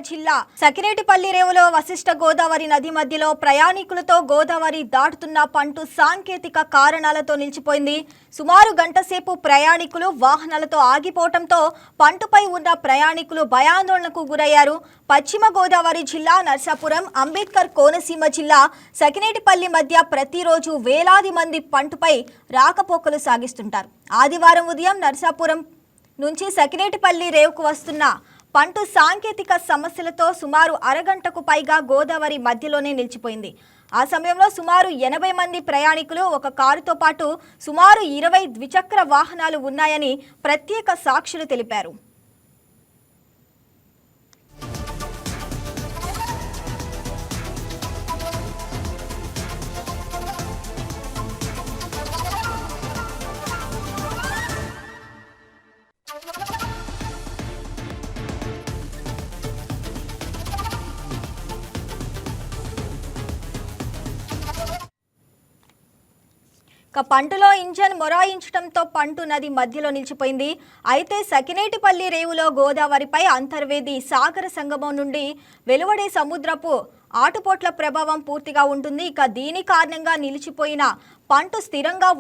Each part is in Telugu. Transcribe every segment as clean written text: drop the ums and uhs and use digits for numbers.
జిల్లా సకినేటిపల్లి రేవులో వశిష్ఠ గోదావరి నది మధ్యలో ప్రయాణికులతో గోదావరి దాటుతున్న పంటు సాంకేతిక కారణాలతో నిలిచిపోయింది. సుమారు గంట సేపు ప్రయాణికులు వాహనాలతో ఆగిపోవడంతో పంటుపై ఉన్న ప్రయాణికులు భయాందోళనకు గురయ్యారు. పశ్చిమ గోదావరి జిల్లా నర్సాపురం, అంబేద్కర్ కోనసీమ జిల్లా సకినేటిపల్లి మధ్య ప్రతిరోజు వేలాది మంది పంటుపై రాకపోకలు సాగిస్తుంటారు. ఆదివారం ఉదయం నర్సాపురం నుంచి సకినేటిపల్లి రేవుకు వస్తున్న పంటు సాంకేతిక సమస్యలతో సుమారు అరగంటకు పైగా గోదావరి మధ్యలోనే నిలిచిపోయింది. ఆ సమయంలో సుమారు 80 మంది ప్రయాణికులు, ఒక కారుతో పాటు సుమారు 20 ద్విచక్ర వాహనాలు ఉన్నాయని ప్రత్యేక సాక్షులు తెలిపారు. పంటులో ఇంజన్ మొరాయించడంతో పంటు నది మధ్యలో నిలిచిపోయింది. అయితే సకినేటిపల్లి రేవులో గోదావరిపై అంతర్వేది సాగర సంగమం నుండి వెలువడే సముద్రపు ఆటుపోట్ల ప్రభావం పూర్తిగా ఉంటుంది. దీని కారణంగా నిలిచిపోయిన పంటు స్థిరంగా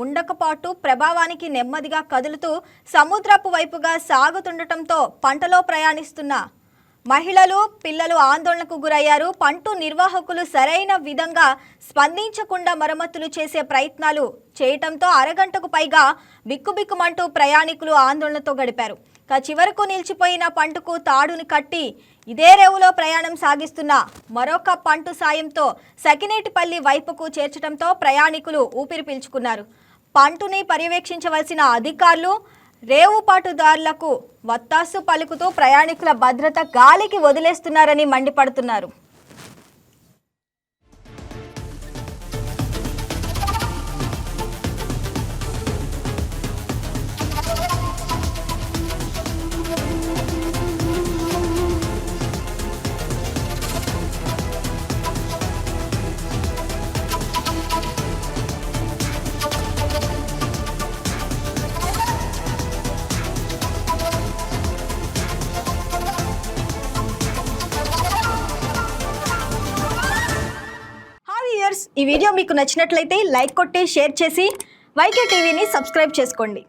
ఉండకపాటు ప్రభావానికి నెమ్మదిగా కదులుతూ సముద్రపు వైపుగా సాగుతుండటంతో పంటలో ప్రయాణిస్తున్న మహిళలు, పిల్లలు ఆందోళనకు గురయ్యారు. పంటు నిర్వాహకులు సరైన విధంగా స్పందించకుండా మరమ్మతులు చేసే ప్రయత్నాలు చేయటంతో అరగంటకు పైగా బిక్కుబిక్కుమంటూ ప్రయాణికులు ఆందోళనతో గడిపారు. చివరకు నిలిచిపోయిన పంటుకు తాడుని కట్టి ఇదే రేవులో ప్రయాణం సాగిస్తున్న మరొక పంటు సాయంతో సకినేటిపల్లి వైపుకు చేర్చడంతో ప్రయాణికులు ఊపిరి పీల్చుకున్నారు. పంటుని పర్యవేక్షించవలసిన అధికారులు రేవు పాటుదారులకు వత్తాసు పలుకుతూ ప్రయాణికుల భద్రత గాలికి వదిలేస్తున్నారని మండిపడుతున్నారు. ఈ వీడియో మీకు నచ్చినట్లయితే లైక్ కొట్టి షేర్ చేసి వైకే టీవీని సబ్స్క్రైబ్ చేసుకోండి.